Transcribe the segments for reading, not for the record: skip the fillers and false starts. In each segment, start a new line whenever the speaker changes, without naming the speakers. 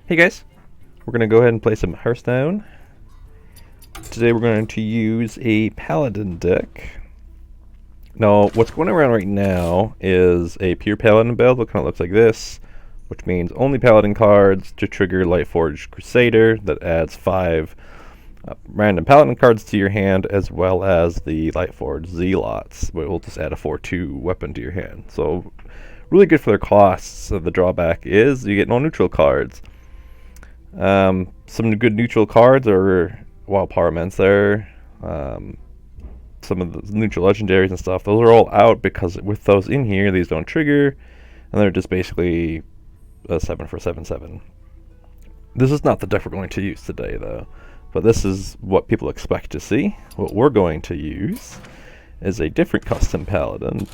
Hey guys, we're going to go ahead and play some Hearthstone. Today we're going to use a Paladin deck. Now, what's going around right now is a pure Paladin build, that kind of looks like this, which means only Paladin cards to trigger Lightforged Crusader that adds 5 random Paladin cards to your hand, as well as the Lightforged Zealots, where we'll just add a 4/2 weapon to your hand. So, really good for their costs. So the drawback is you get no neutral cards. Some good neutral cards are Wild Parliaments there. Some of the neutral legendaries and stuff, those are all out because with those in here, these don't trigger, and they're just basically a 7 for 7/7. This is not the deck we're going to use today, though, but this is what people expect to see. What we're going to use is a different custom Paladin.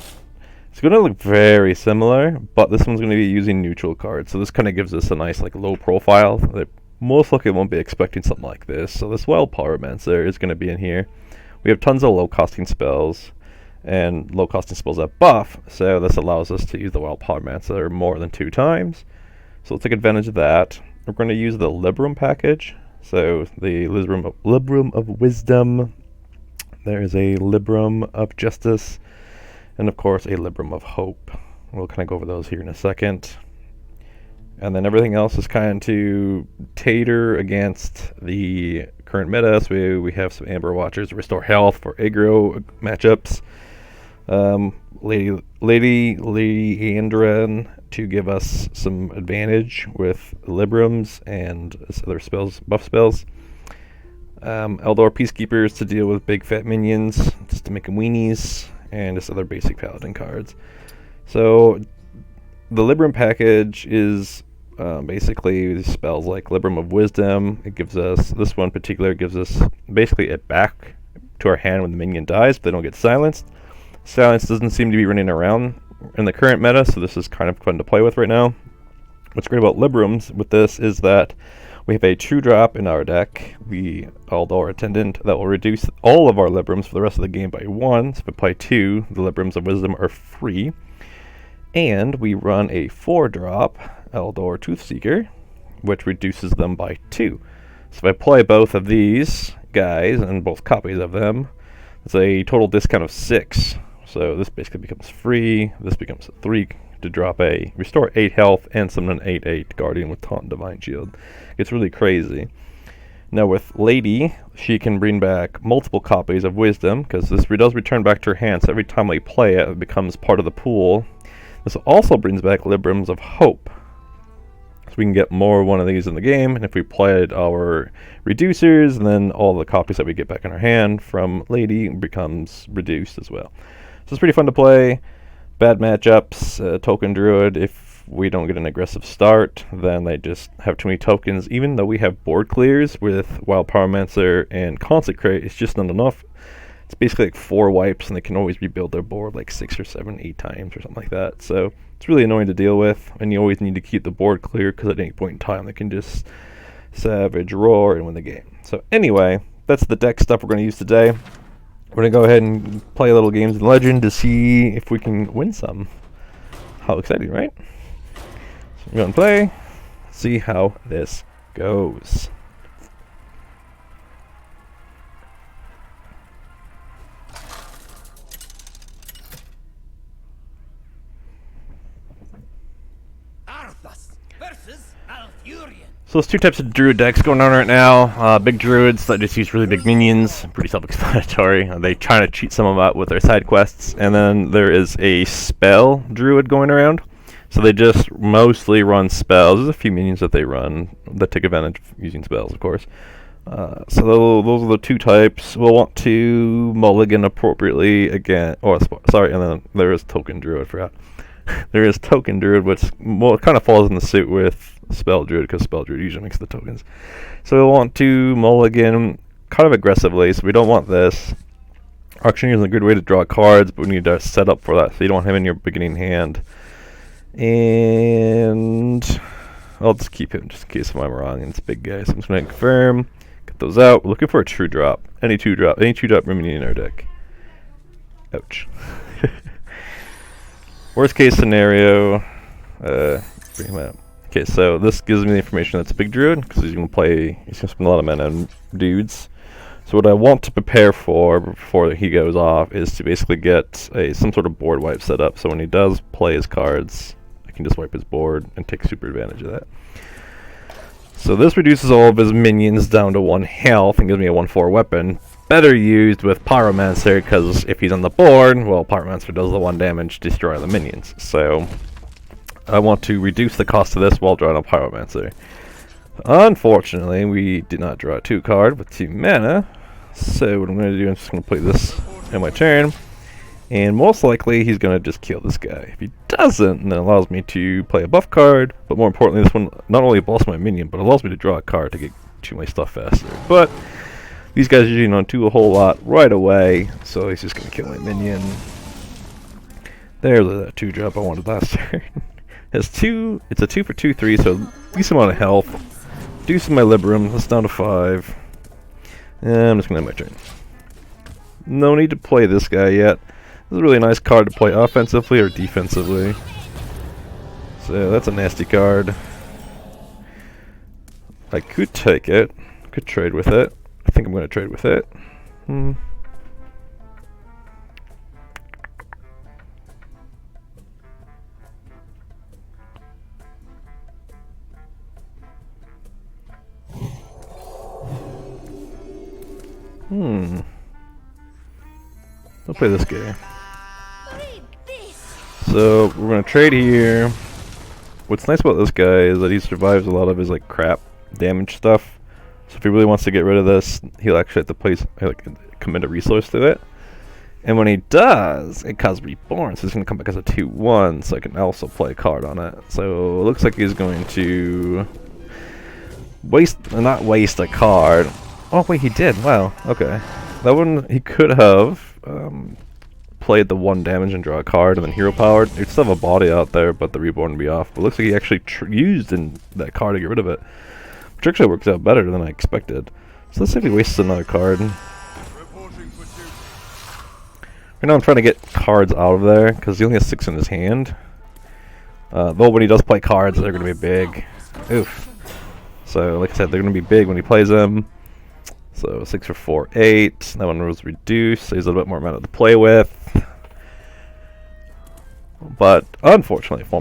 It's going to look very similar, but this one's going to be using neutral cards, so this kind of gives us a nice low profile. They most likely won't be expecting something like this, so this Wild Pyromancer is going to be in here. We have tons of low-costing spells, and low-costing spells that buff, so this allows us to use the Wild Pyromancer more than 2 times. So let's take advantage of that. We're going to use the Libram package, so the Libram of Wisdom. There is a Libram of Justice, and of course a Libram of Hope. We'll kind of go over those here in a second. And then everything else is kind of to tater against the current meta. So we have some Amber Watchers to restore health for aggro matchups. Lady Andren to give us some advantage with Librams and other spells, buff spells. Eldor Peacekeepers to deal with big fat minions, just to make them weenies, and just other basic Paladin cards. So the Libram package is basically spells like Libram of Wisdom. It gives us, this one in particular gives us basically it back to our hand when the minion dies, but they don't get silenced. Silence doesn't seem to be running around in the current meta, so this is kind of fun to play with right now. What's great about Librams with this is that we have a true drop in our deck, the Eldor Attendant, that will reduce all of our Librams for the rest of the game by 1. So if we play 2, the Librams of Wisdom are free. And we run a 4-drop Eldor Toothseeker, which reduces them by 2. So if I play both of these guys and both copies of them, it's a total discount of 6. So this basically becomes free. This becomes 3 to drop a restore 8 health and summon an 8/8 Guardian with Taunt Divine Shield. It's really crazy. Now with Lady, she can bring back multiple copies of Wisdom, because this does return back to her hand, so every time we play it, it becomes part of the pool. This also brings back Librams of Hope. So we can get more one of these in the game, and if we played our reducers, then all the copies that we get back in our hand from Lady becomes reduced as well. So it's pretty fun to play. Bad matchups, Token Druid, if we don't get an aggressive start, then they just have too many tokens. Even though we have board clears with Wild Pyromancer and Consecrate, it's just not enough. It's basically like 4 wipes, and they can always rebuild their board like 6 or 7, 8 times or something like that. So it's really annoying to deal with, and you always need to keep the board clear, because at any point in time they can just Savage Roar and win the game. So anyway, that's the deck stuff we're going to use today. We're going to go ahead and play a little games in Legend to see if we can win some. How exciting, right? So we're going to play, see how this goes. So there's 2 types of Druid decks going on right now. Big Druids that just use really big minions, pretty self-explanatory. They try to cheat some of them out with their side quests. And then there is a Spell Druid going around. So they just mostly run spells. There's a few minions that they run that take advantage of using spells, of course. So those are the 2 types. We'll want to mulligan appropriately again. Oh, sorry, and then there is Token Druid, I forgot. There is Token Druid, which it kind of falls in the suit with Spell Druid, because Spell Druid usually makes the tokens. So we'll want to mulligan kind of aggressively, so we don't want this. Auctioneer is a good way to draw cards, but we need to set up for that, so you don't have in your beginning hand. And I'll just keep him just in case I'm wrong, and it's big guy, so I'm just going to confirm. Get those out. We're looking for a true drop. Any 2-drop remaining in our deck. Ouch. Worst case scenario, bring him out. Okay, so this gives me the information that's a big druid, because he's going to spend a lot of mana on dudes. So what I want to prepare for before he goes off is to basically get some sort of board wipe set up, so when he does play his cards, I can just wipe his board and take super advantage of that. So this reduces all of his minions down to 1 health and gives me a 1/4 weapon. Better used with Pyromancer, because if he's on the board, well, Pyromancer does the 1 damage, destroy the minions. So I want to reduce the cost of this while drawing a Pyromancer. Unfortunately, we did not draw a 2 card with 2 mana. So what I'm going to do, I'm just going to play this in my turn. And most likely, he's going to just kill this guy. If he doesn't, then it allows me to play a buff card. But more importantly, this one not only buffs my minion, but allows me to draw a card to get to my stuff faster. But these guys usually don't do a whole lot right away. So he's just going to kill my minion. There's that 2-drop I wanted last turn. It's a 2 for 2/3, so decent amount of health. Reducing my Libram, that's down to 5. And I'm just going to end my turn. No need to play this guy yet. This is a really nice card to play offensively or defensively. So that's a nasty card. I could take it. Could trade with it. I think I'm going to trade with it. I'll play this guy. So we're gonna trade here. What's nice about this guy is that he survives a lot of his like crap damage stuff. So if he really wants to get rid of this, he'll actually have to place commit a resource to it. And when he does, it causes Reborn, so he's gonna come back as a 2/1, so I can also play a card on it. So it looks like he's going to not waste a card. Oh wait, he did. Wow. Okay. That one he could have played the 1 damage and draw a card and then hero powered. He'd still have a body out there, but the Reborn would be off. But it looks like he actually used that card to get rid of it, which actually works out better than I expected. So let's see if he wastes another card. Right now I'm trying to get cards out of there because he only has 6 in his hand. Though when he does play cards, they're going to be big. Oof. So like I said, they're going to be big when he plays them. So 6 for 4, 8. That one was reduced, so he's a little bit more mana to play with. But unfortunately for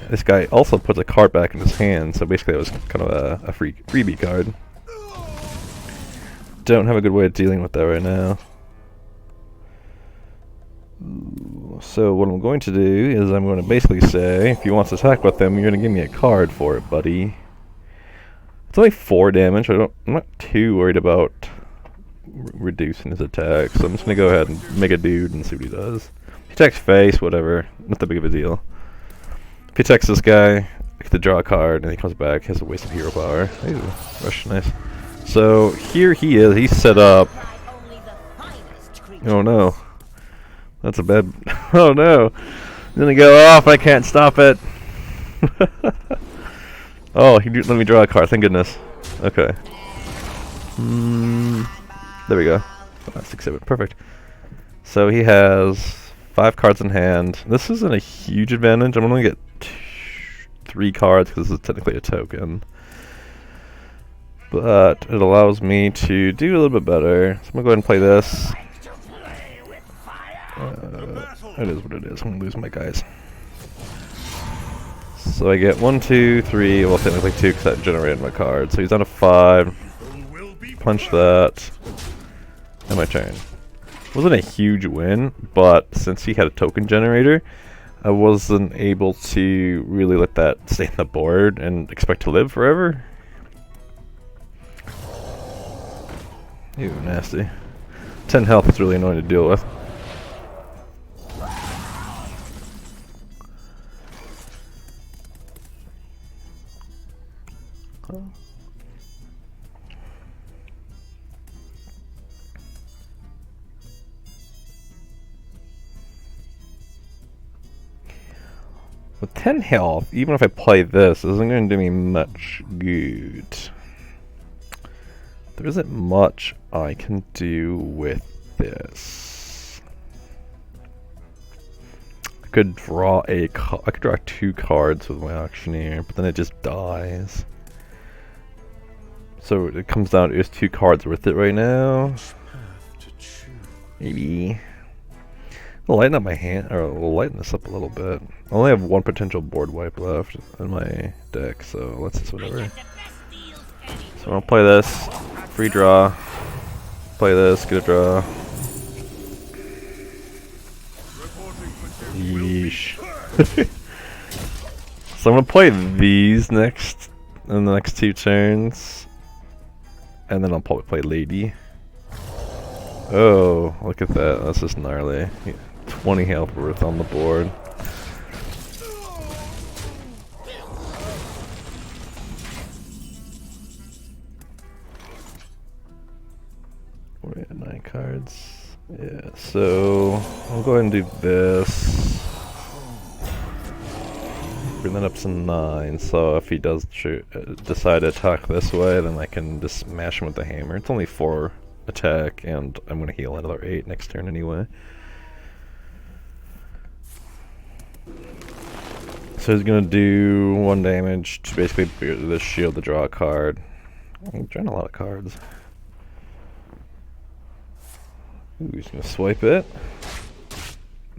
this guy also puts a card back in his hand, so basically it was kind of a freebie card. Don't have a good way of dealing with that right now. So what I'm going to do is I'm going to basically say, if he wants to attack with them, you're going to give me a card for it, buddy. It's only 4 damage. I'm not too worried about reducing his attack, so I'm just going to go ahead and make a dude and see what he does. If he attacks face, whatever. Not that big of a deal. If he attacks this guy, I get to draw a card, and he comes back. He has a waste of hero power. Ooh, rush, nice. So here he is. He's set up. Oh no. That's a bad... Oh no. It's going to go off. I can't stop it. Oh, let me draw a card. Thank goodness. Okay. There we go. 6, 7. Perfect. So he has 5 cards in hand. This isn't a huge advantage. I'm only going to get 3 cards because this is technically a token. But it allows me to do a little bit better. So I'm going to go ahead and play this. It is what it is. I'm going to lose my guys. So I get 1, 2, 3, well technically 2 because that generated my card. So he's down to 5. Punch that. And my turn. Wasn't a huge win, but since he had a token generator, I wasn't able to really let that stay on the board and expect to live forever. Ew, nasty. 10 health is really annoying to deal with. With 10 health, even if I play this, isn't going to do me much good. There isn't much I can do with this. I could draw I could draw 2 cards with my auctioneer, but then it just dies. So it comes down to, is 2 cards worth it right now? Maybe. I'll lighten up my hand, or we'll lighten this up a little bit. I only have 1 potential board wipe left in my deck, so let's just whatever. So I'll play this, free draw. Play this, get a draw. Yeesh. So I'm gonna play these next in the next 2 turns, and then I'll probably play Lady. Oh, look at that! That's just gnarly. 20 health worth on the board. We have 9 cards. Yeah, so I'll go ahead and do this. Bring that up to 9. So if he does decide to attack this way, then I can just smash him with the hammer. It's only 4 attack, and I'm gonna heal another 8 next turn anyway. So he's gonna do 1 damage to basically the shield to draw a card. I'm drawing a lot of cards. Ooh, he's gonna swipe it.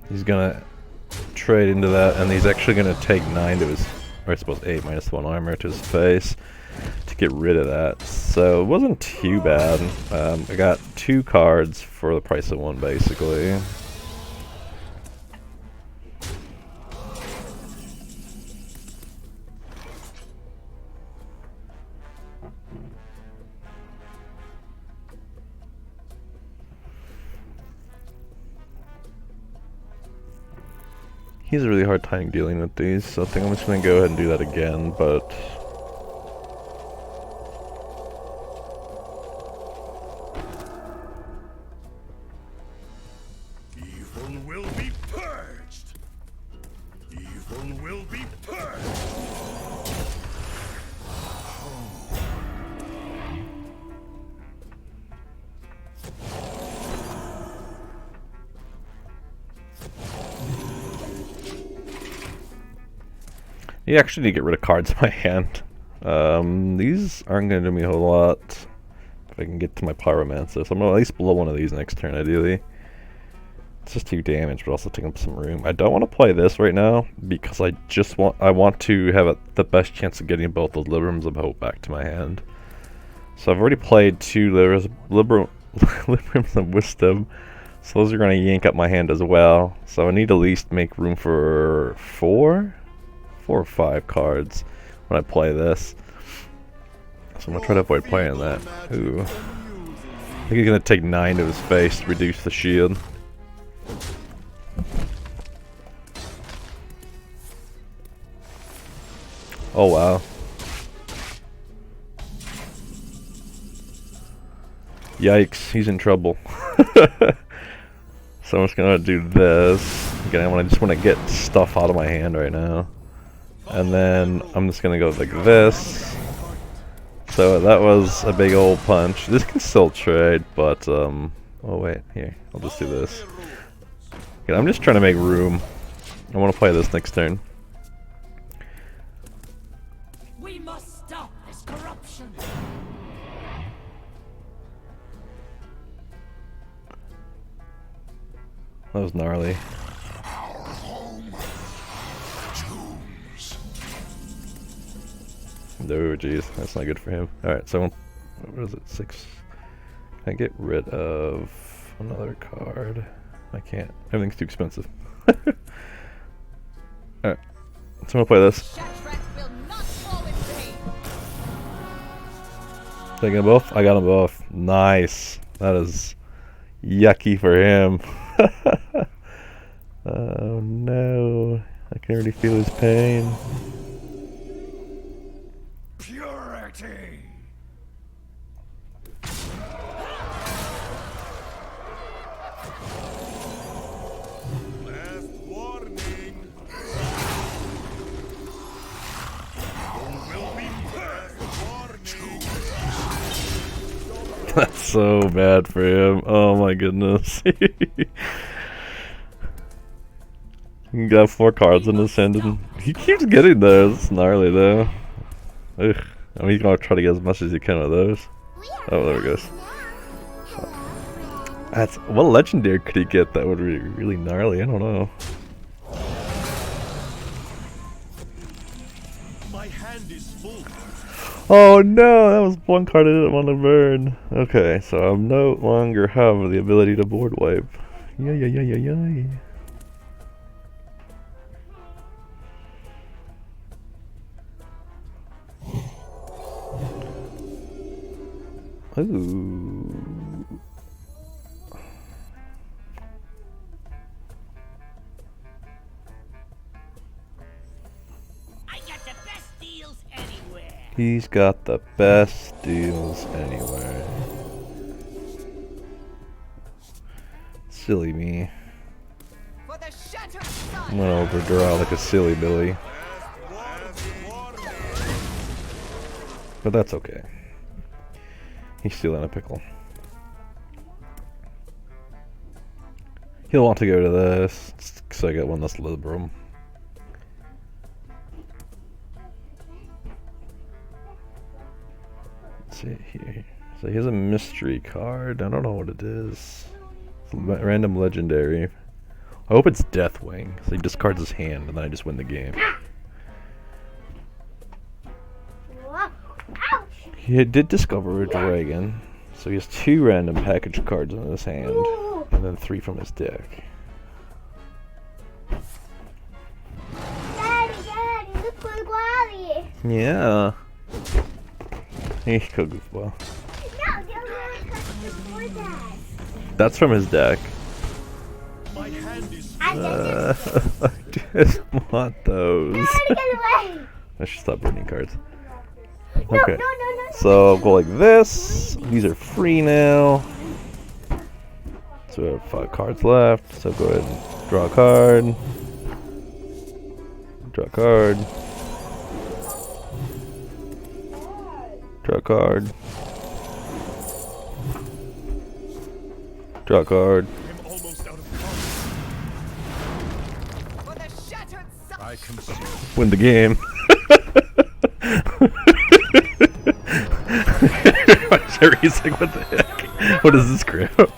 He's gonna trade into that, and he's actually gonna take 9 to his, or I suppose 8 minus 1 armor to his face to get rid of that. So it wasn't too bad. I got 2 cards for the price of 1 basically. He has a really hard time dealing with these, so I think I'm just gonna go ahead and do that again, but
evil will be purged. Evil will be purged.
you actually need to get rid of cards in my hand. These aren't going to do me a whole lot if I can get to my Pyromancer, so I'm going to at least blow one of these next turn, ideally. It's just 2 damage, but also taking up some room. I don't want to play this right now, because I want to have the best chance of getting both those Librams of Hope back to my hand. So I've already played 2 Librams of Wisdom, so those are going to yank up my hand as well. So I need to at least make room for 4 or 5 cards when I play this. So I'm going to try to avoid playing that. Ooh. I think he's going to take 9 to his face to reduce the shield. Oh wow. Yikes, he's in trouble. So I'm just gonna do this. Again, I just want to get stuff out of my hand right now. And then I'm just gonna go like this. So that was a big old punch. This can still trade, but oh wait, here, I'll just do this. Okay, I'm just trying to make room. I want to play this next turn.
We must stop this corruption.
That was gnarly. No, jeez, that's not good for him. Alright, so what is it? 6. Can I get rid of another card? I can't. Everything's too expensive. Alright, so I'm gonna play this. Taking them both? I got them both. Nice. That is yucky for him. Oh no. I can already feel his pain.
Purity. Last warning. Will be warning.
That's so bad for him. Oh my goodness. He got 4 cards in his hand, and he keeps getting those. It's gnarly though. Ugh. I mean, he's gonna try to get as much as he can of those. Oh, there it goes. That's what legendary could he get that would be really gnarly? I don't know.
My hand is full.
Oh no, that was one card I didn't want to burn. Okay, so I no longer have the ability to board wipe. Yeah. Ooh.
I got the best deals anywhere.
He's got the best deals anywhere. Silly me.
For the shattered sun.
I'm gonna overdraw like a silly Billy. But that's okay. He's still in a pickle. He'll want to go to this, because I got one less Librum. Let's see here. So he has a mystery card. I don't know what it is. It's a random legendary. I hope it's Deathwing. So he discards his hand, and then I just win the game. He did discover a dragon, so he has 2 random package cards in his hand, and then 3 from his deck.
Daddy, look for the Gladdy.
Yeah. He could as well.
No, they're really before that.
That's from his deck.
My hand is
I just want those.
Daddy, get away.
I should stop burning cards.
No,
Okay.
no.
So I'll go like this. These are free now. So we have 5 cards left. So go ahead and draw a card. Draw a card. Draw a card. Draw a card.
I'm almost out of cards.
For the shattered sun.
I consume.
Win the game. Jerry's like, what the heck? What is this crap?